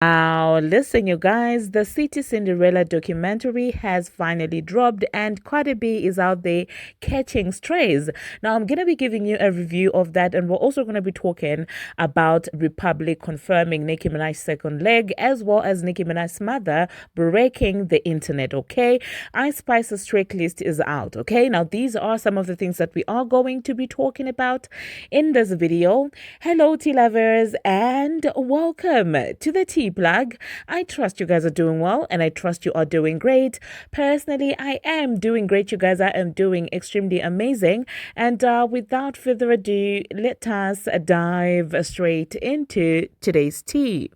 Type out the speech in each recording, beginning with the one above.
Now, listen, you guys, the City Cinderella documentary has finally dropped, and Cardi B is out there catching strays. Now, I'm going to be giving you a review of that, and we're also going to be talking about Republic confirming Nicki Minaj's second leg, as well as Nicki Minaj's mother breaking the internet, okay? Ice Spice's tracklist is out, okay? Now, these are some of the things that we are going to be talking about in this video. Hello, tea lovers, and welcome to the tea plug. I trust you guys are doing well, and I trust you are doing great. Personally, I am doing great, you guys. I am doing extremely amazing. And without further ado, let us dive straight into today's tea.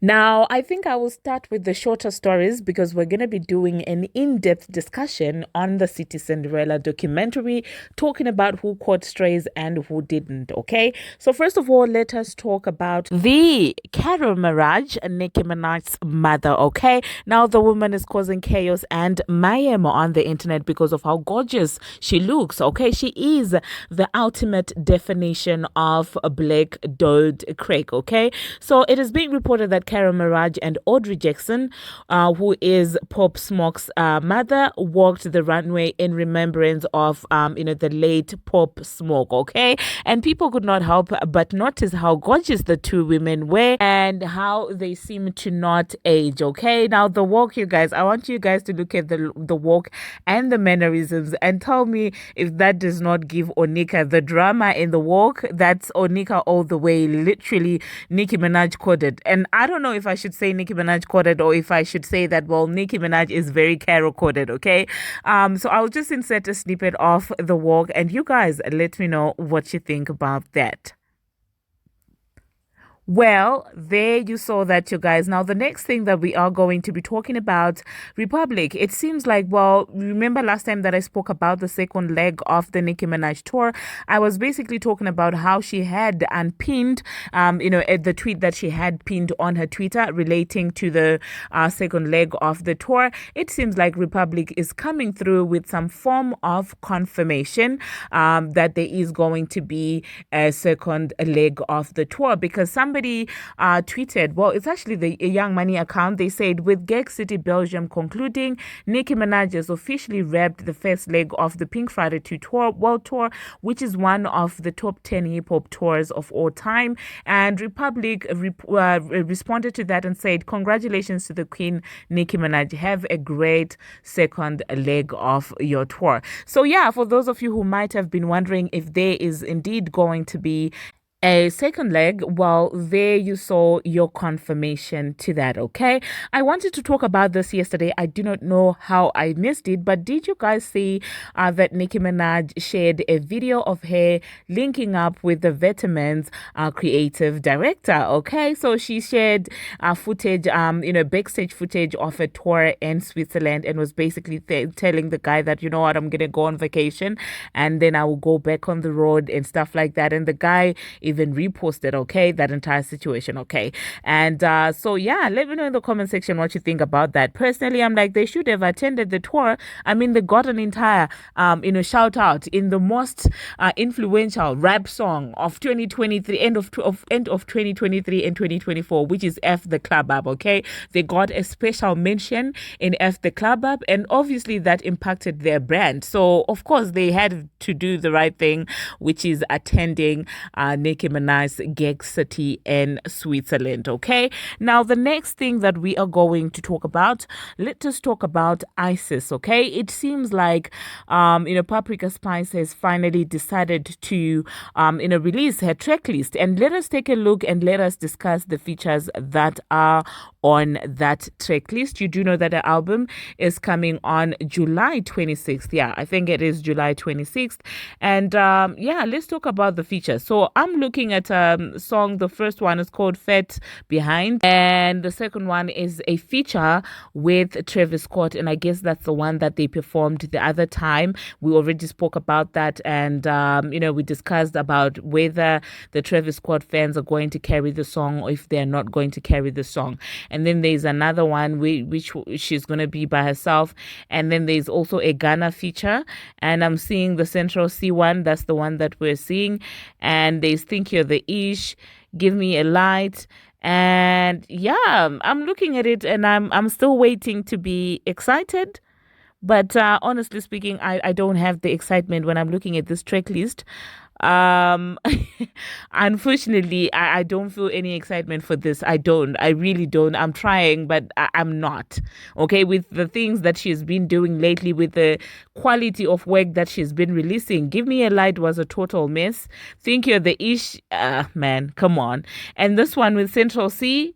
Now, I think I will start with the shorter stories because we're going to be doing an in-depth discussion on the City Cinderella documentary, talking about who caught strays and who didn't, okay? So first of all, let us talk about the Carol Mirage, Nicki Minaj's mother, okay? Now, the woman is causing chaos and mayhem on the internet because of how gorgeous she looks, okay? She is the ultimate definition of a black doed crack, okay? So it is being reported that Carol Mirage and Audrey Jackson, who is Pop Smoke's mother, walked the runway in remembrance of, the late Pop Smoke, okay? And people could not help but notice how gorgeous the two women were and how they seem to not age, okay? Now, the walk, you guys, I want you guys to look at the walk and the mannerisms and tell me if that does not give Onika the drama in the walk. That's Onika all the way, literally Nicki Minaj coded. And I don't know if I should say Nicki Minaj coded or if I should say that, well, Nicki Minaj is very Carol coded, okay? So I'll just insert a snippet of the walk and you guys let me know what you think about that. Well, there you saw that, you guys. Now, the next thing that we are going to be talking about, Republic. It seems like, well, remember last time that I spoke about the second leg of the Nicki Minaj tour? I was basically talking about how she had unpinned, the tweet that she had pinned on her Twitter relating to the second leg of the tour. It seems like Republic is coming through with some form of confirmation that there is going to be a second leg of the tour because somebody tweeted, well, it's actually the Young Money account. They said, with Gag City, Belgium concluding, Nicki Minaj has officially wrapped the first leg of the Pink Friday 2 tour, World Tour, which is one of the top 10 hip hop tours of all time. And Republic responded to that and said, congratulations to the Queen, Nicki Minaj. Have a great second leg of your tour. So yeah, for those of you who might have been wondering if there is indeed going to be a second leg, well, there you saw your confirmation to that, okay? I wanted to talk about this yesterday. I do not know how I missed it, but did you guys see that Nicki Minaj shared a video of her linking up with the Vehtements creative director, okay? So she shared footage, backstage footage of a tour in Switzerland and was basically telling the guy that, you know what, I'm going to go on vacation and then I will go back on the road and stuff like that. And the guy even reposted, okay, that entire situation, okay? And so yeah, let me know in the comment section what you think about that. Personally, I'm like, they should have attended the tour. I mean, they got an entire shout out in the most influential rap song of 2023, end of 2023 and 2024, which is F the Club Up, okay? They got a special mention in F the Club Up, and obviously that impacted their brand. So of course they had to do the right thing, which is attending Nicki Minaj's Gag City in Switzerland, okay? Now, the next thing that we are going to talk about, let us talk about ISIS, okay? It seems like, Paprika Spice has finally decided to, release her track list. And let us take a look and let us discuss the features that are on that track list. You do know that the album is coming on July 26th. Yeah, I think it is July 26th. And let's talk about the features. So I'm looking at a song. The first one is called Fat Behind, and the second one is a feature with Travis Scott, and I guess that's the one that they performed the other time. We already spoke about that, and we discussed about whether the Travis Scott fans are going to carry the song or if they're not going to carry the song. And then there's another one which she's going to be by herself, and then there's also a Ghana feature, and I'm seeing the Central C one. That's the one that we're seeing. And there's Think You're the Ish, Give Me a Light, And yeah, I'm looking at it and I'm still waiting to be excited. But honestly speaking, I don't have the excitement when I'm looking at this track list. Um, Unfortunately, I don't feel any excitement for this. I don't. I really don't. I'm trying, but I'm not. Okay, with the things that she's been doing lately, with the quality of work that she's been releasing. Give Me a Light was a total mess. Think You're the Ish. Man, come on. And this one with Central C,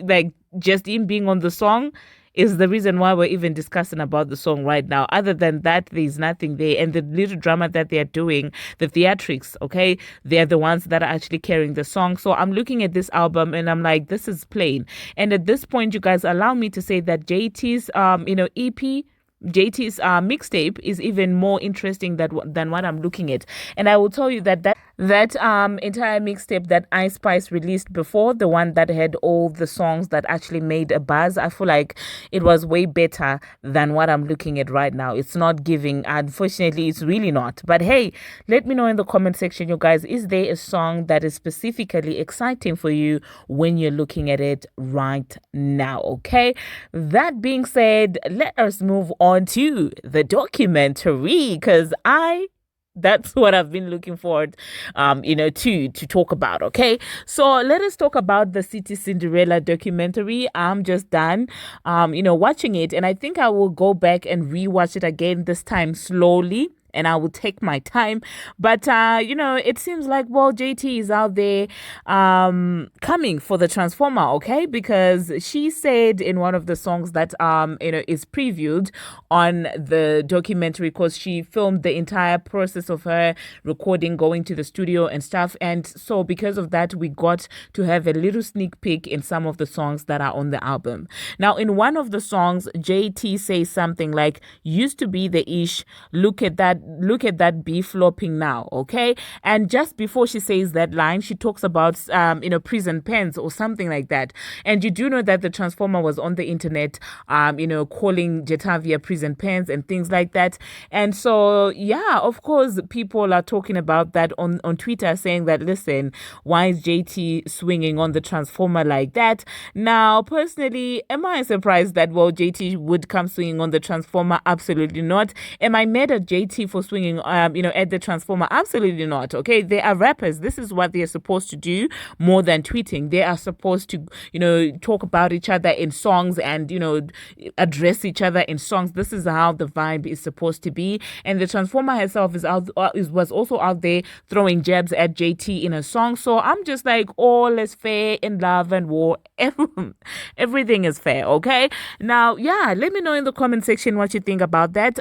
like just him being on the song is the reason why we're even discussing about the song right now. Other than that, there's nothing there. And the little drama that they're doing, the theatrics, okay, they're the ones that are actually carrying the song. So I'm looking at this album and I'm like, this is plain. And at this point, you guys allow me to say that JT's EP, JT's mixtape is even more interesting than what I'm looking at. And I will tell you that entire mixtape that Ice Spice released before, the one that had all the songs that actually made a buzz, I feel like it was way better than what I'm looking at right now. It's not giving. Unfortunately, it's really not. But hey, let me know in the comment section, you guys, is there a song that is specifically exciting for you when you're looking at it right now? Okay. That being said, let us move on to the documentary because that's what I've been looking forward, to talk about. Okay, so let us talk about the City Cinderella documentary. I'm just done, watching it, and I think I will go back and rewatch it again this time slowly. And I will take my time. But, it seems like, well, JT is out there coming for the Transformer, okay? Because she said in one of the songs that, is previewed on the documentary, because she filmed the entire process of her recording, going to the studio and stuff. And so because of that, we got to have a little sneak peek in some of the songs that are on the album. Now, in one of the songs, JT says something like, used to be the ish, look at that B flopping now, okay? And just before she says that line, she talks about, prison pens or something like that. And you do know that the Transformer was on the internet, calling Jetavia prison pens and things like that. And so, yeah, of course, people are talking about that on Twitter, saying that, listen, why is JT swinging on the Transformer like that? Now, personally, am I surprised that, well, JT would come swinging on the Transformer? Absolutely not. Am I mad at JT for swinging, at the Transformer? Absolutely not. Okay, they are rappers. This is what they are supposed to do more than tweeting. They are supposed to, talk about each other in songs and, address each other in songs. This is how the vibe is supposed to be. And the Transformer herself was also out there throwing jabs at JT in a song. So I'm just like, all is fair in love and war. Everything is fair. Okay. Now, yeah, let me know in the comment section what you think about that.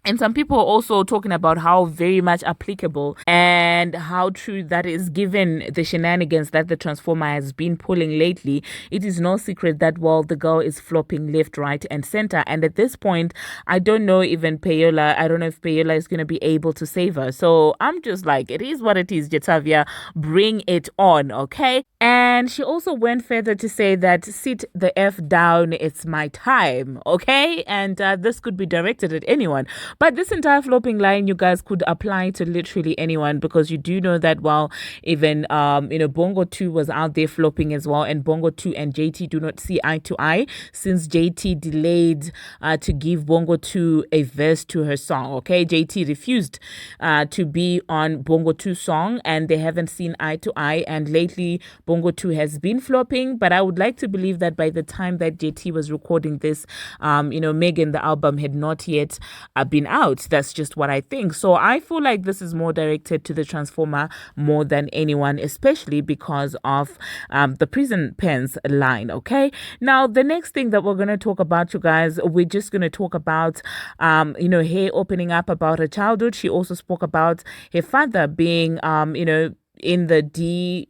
And some people are also talking about how very much applicable and how true that is given the shenanigans that the Transformer has been pulling lately. It is no secret that, well, the girl is flopping left, right, and center. And at this point, I don't know if Payola is going to be able to save her. So I'm just like, it is what it is, Jetavia. Bring it on, okay? And she also went further to say that sit the F down, it's my time, okay? And this could be directed at anyone. But this entire flopping line, you guys, could apply to literally anyone, because you do know that, well, even, Bongo 2 was out there flopping as well. And Bongo 2 and JT do not see eye to eye since JT delayed to give Bongo 2 a verse to her song, okay? JT refused to be on Bongo 2's song, and they haven't seen eye to eye. And lately, Bongo 2 has been flopping. But I would like to believe that by the time that JT was recording this, Megan, the album, had not yet been out. That's just what I think. So I feel like this is more directed to the Transformer more than anyone, especially because of the prison pens line. Okay. Now, the next thing that we're going to talk about, you guys, we're just going to talk about, her opening up about her childhood. She also spoke about her father being, in the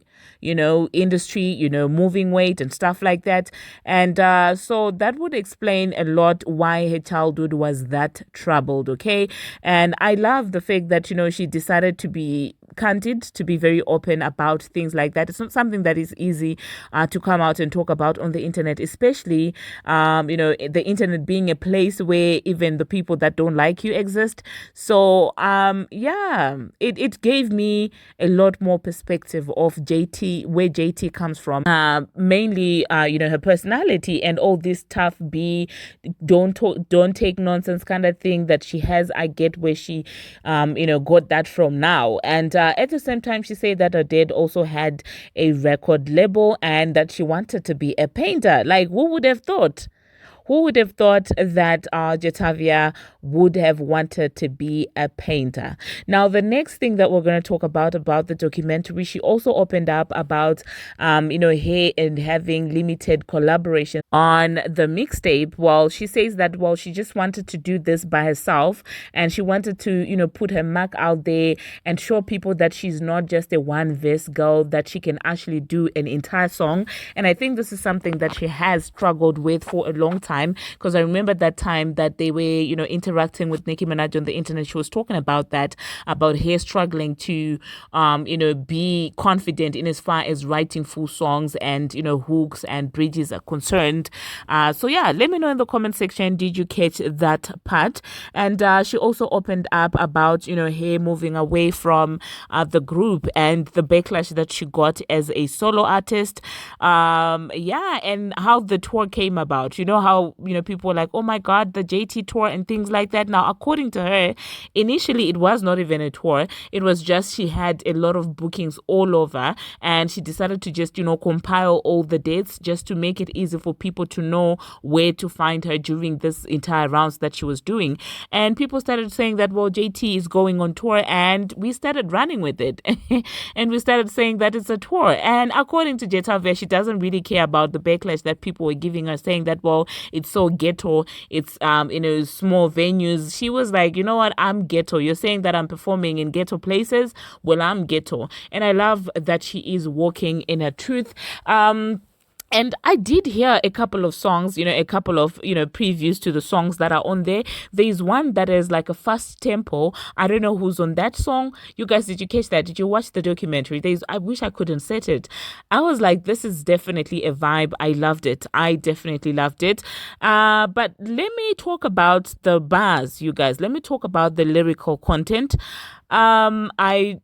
industry, moving weight and stuff like that. And so that would explain a lot why her childhood was that troubled, okay? And I love the fact that, she decided to be candid, to be very open about things like that. It's not something that is easy to come out and talk about on the internet, especially, the internet being a place where even the people that don't like you exist. So, it gave me a lot more perspective of JT where JT comes from, mainly her personality and all this tough B, don't take nonsense kind of thing that she has. I get where she got that from now. And at the same time, she said that her dad also had a record label and that she wanted to be a painter. Like, who would have thought? Who would have thought that Jetavia would have wanted to be a painter? Now, the next thing that we're going to talk about the documentary, she also opened up about, her and having limited collaboration on the mixtape. Well, she says that, she just wanted to do this by herself and she wanted to, put her mark out there and show people that she's not just a one verse girl, that she can actually do an entire song. And I think this is something that she has struggled with for a long time. Because I remember that time that they were, interacting with Nicki Minaj on the internet. She was talking about that, about her struggling to, be confident in as far as writing full songs and, hooks and bridges are concerned. So yeah, let me know in the comment section, did you catch that part? And she also opened up about, her moving away from the group and the backlash that she got as a solo artist. And how the tour came about. How people were like, oh my god, the JT tour and things like that. Now, according to her, initially it was not even a tour. It was just she had a lot of bookings all over and she decided to just compile all the dates just to make it easy for people to know where to find her during this entire rounds that she was doing. And people started saying that, well, JT is going on tour, and we started running with it. And we started saying that it's a tour. And according to Jetavia, she doesn't really care about the backlash that people were giving her, saying that, well, it's so ghetto, it's small venues. She was like, you know what, I'm ghetto. You're saying that I'm performing in ghetto places, well, I'm ghetto. And I love that she is walking in her truth. And I did hear a couple of songs, a couple of, previews to the songs that are on there. There's one that is like a fast tempo. I don't know who's on that song. You guys, did you catch that? Did you watch the documentary? I wish I couldn't set it. I was like, this is definitely a vibe. I loved it. I definitely loved it. But let me talk about the bars, you guys. Let me talk about the lyrical content. I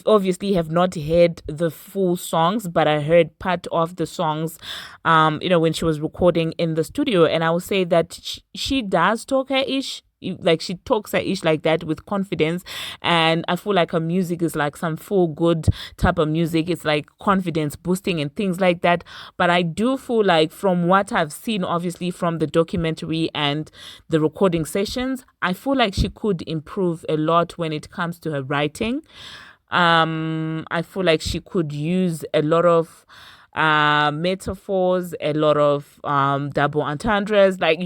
obviously have not heard the full songs, but I heard part of the songs when she was recording in the studio, and I will say that she does talk her ish. Like, she talks her ish like that with confidence, and I feel like her music is like some full good type of music. It's like confidence boosting and things like that. But I do feel like, from what I've seen, obviously from the documentary and the recording sessions, I feel like she could improve a lot when it comes to her writing. I feel like she could use a lot of metaphors, a lot of double entendres, like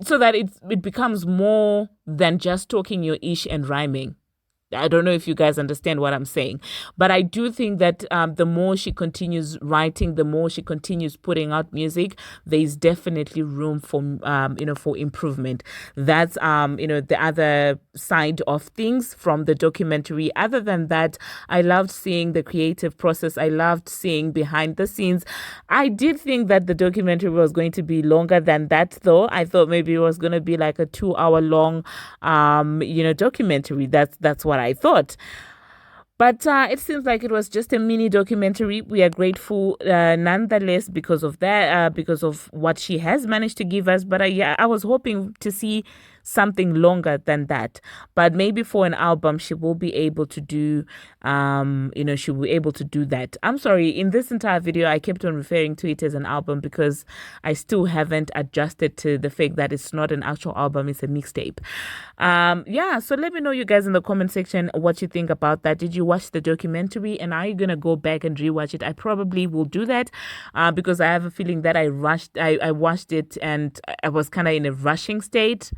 so that it becomes more than just talking your ish and rhyming. I don't know if you guys understand what I'm saying, but I do think that the more she continues writing, the more she continues putting out music, there's definitely room for for improvement. That's the other side of things from the documentary. Other than that, I loved seeing the creative process. I loved seeing behind the scenes. I did think that the documentary was going to be longer than that, though. I thought maybe it was going to be like a 2-hour long documentary. That's what I thought. But it seems like it was just a mini documentary. We are grateful nonetheless because of that, because of what she has managed to give us. But I was hoping to see something longer than that. But maybe for an album, she will be able to do, she will be able to do that. I'm sorry, in this entire video, I kept on referring to it as an album because I still haven't adjusted to the fact that it's not an actual album, it's a mixtape. So let me know, you guys, in the comment section what you think about that. Did you watch the documentary, and are you gonna go back and rewatch it? I probably will do that because I have a feeling that I watched it and I was kind of in a rushing state.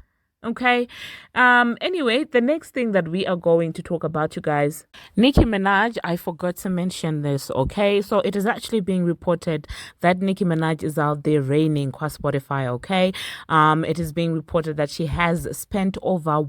Okay. Anyway, the next thing that we are going to talk about, you guys, Nicki Minaj, I forgot to mention this. Okay. So it is actually being reported that Nicki Minaj is out there reigning qua Spotify. Okay. It is being reported that she has spent over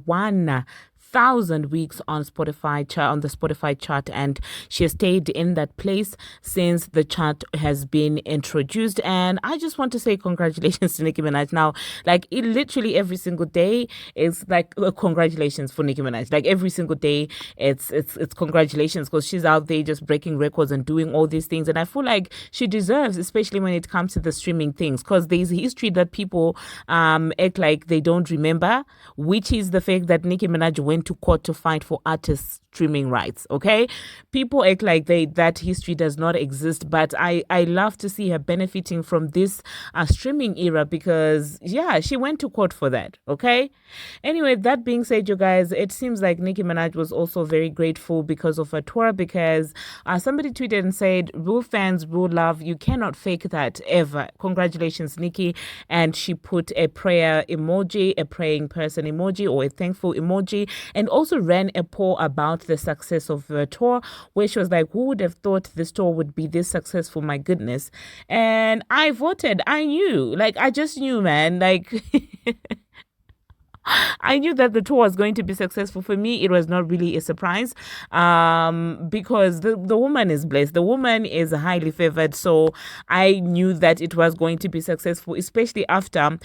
1,000 weeks on Spotify chart, on the Spotify chart, and she has stayed in that place since the chart has been introduced. And I just want to say congratulations to Nicki Minaj. Now, like, it literally every single day is like congratulations for Nicki Minaj. Like every single day, it's congratulations, because she's out there just breaking records and doing all these things. And I feel like she deserves, especially when it comes to the streaming things, because there's history that people act like they don't remember, which is the fact that Nicki Minaj went to court to fight for artists streaming rights. Okay, people act like that history does not exist, but I love to see her benefiting from this streaming era, because yeah, she went to court for that. Okay, anyway, that being said, you guys, it seems like Nicki Minaj was also very grateful because of her tour, because somebody tweeted and said, "Real fans, real love, you cannot fake that ever. Congratulations, Nicki." And she put a prayer emoji, a praying person emoji, or a thankful emoji, and also ran a poll about the success of the tour, where she was like, who would have thought this tour would be this successful? My goodness. And I voted. I knew, like, I just knew, man, like I knew that the tour was going to be successful. For me, it was not really a surprise, because the woman is blessed. The woman is highly favored. So I knew that it was going to be successful, especially after,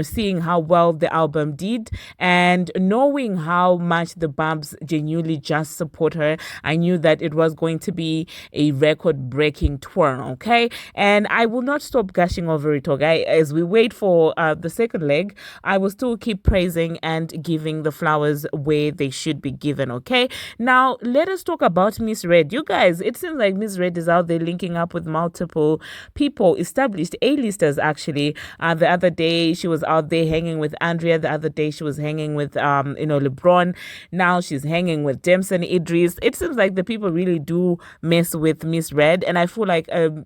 seeing how well the album did and knowing how much the Barbz genuinely just support her. I knew that it was going to be a record-breaking tour, okay? And I will not stop gushing over it, okay? As we wait for the second leg, I will still keep praising and giving the flowers where they should be given. Okay, now let us talk about Miss Red. You guys, it seems like Miss Red is out there linking up with multiple people, established A-listers actually. The other day she was out there hanging with Andrea. The other day she was hanging with LeBron. Now she's hanging with Damson Idris. It seems like the people really do mess with Miss Red, and I feel like the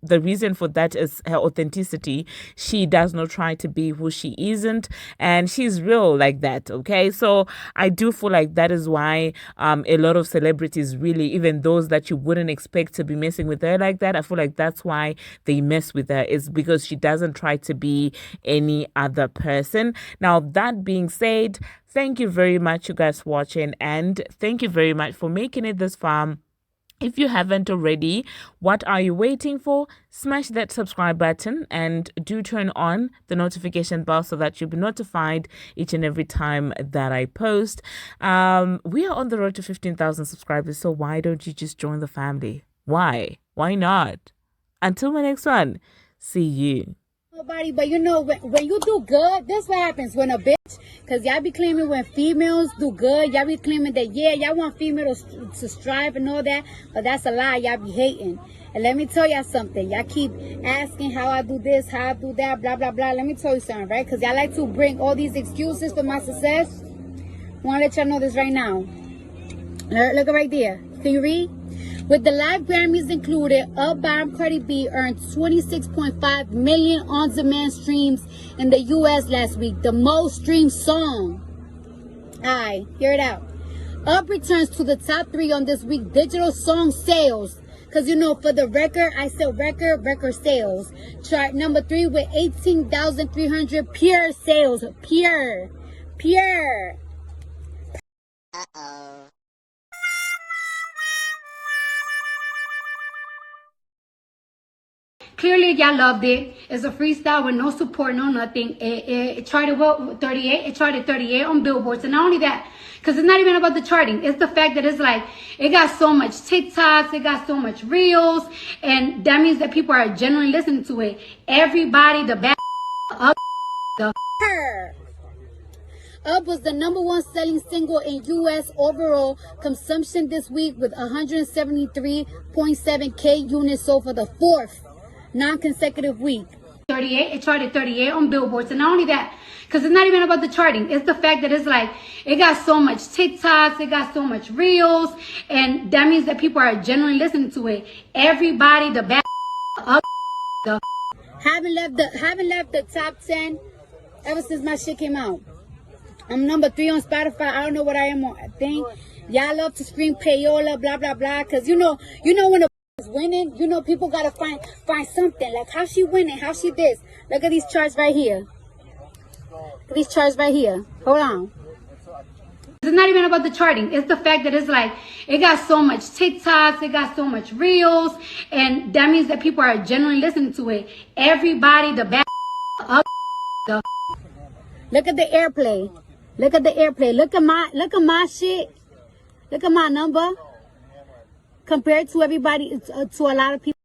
reason for that is her authenticity. She does not try to be who she isn't, and she's real like that. Okay, so I do feel like that is why a lot of celebrities, really, even those that you wouldn't expect to be messing with her like that, I feel like that's why they mess with her, is because she doesn't try to be any other person. Now, that being said, thank you very much, you guys, for watching, and thank you very much for making it this far. If you haven't already, what are you waiting for? Smash that subscribe button and do turn on the notification bell so that you'll be notified each and every time that I post. We are on the road to 15,000 subscribers, so why don't you just join the family? Why? Why not? Until my next one, see you. Nobody, but when you do good, this what happens when a bitch, because y'all be claiming when females do good, y'all be claiming that, yeah, y'all want females to strive and all that, but that's a lie. Y'all be hating. And let me tell y'all something. Y'all keep asking how I do this, how I do that, blah, blah, blah. Let me tell you something, right? Because y'all like to bring all these excuses for my success. I want to let y'all know this right now. Look right there. Can you read? With the live Grammys included, Barbz Cardi B earned 26.5 million on-demand streams in the U.S. last week, the most streamed song. Alright, hear it out. Returns to the top 3 on this week's digital song sales. Because, for the record, I said record sales. Chart number 3 with 18,300 pure sales. Pure. Uh-oh. Clearly, y'all loved it. It's a freestyle with no support, no nothing. It charted 38. It charted 38 on Billboard. So not only that, because it's not even about the charting. It's the fact that it's like, it got so much TikToks. It got so much Reels. And that means that people are generally listening to it. Everybody, the bad up, the Up was the #1 selling single in U.S. overall consumption this week with 173.7K units sold for the 4th non-consecutive week. 38. It charted 38 on Billboard. So not only that, because it's not even about the charting. It's the fact that it's like, it got so much TikToks. It got so much Reels. And that means that people are generally listening to it. Everybody, the bad up, the haven't left the top 10 ever since my shit came out. I'm number 3 on Spotify. I don't know what I am on. I think y'all love to scream payola, blah blah blah. Because you know when a is winning, people gotta find something like how she winning, how she this. Look at these charts right here. Hold on. It's not even about the charting. It's the fact that it's like, it got so much TikToks, it got so much Reels, and that means that people are generally listening to it. Everybody, the bad, the look at the airplay. Look at the airplay. Look at my shit. Look at my number compared to everybody, to a lot of people.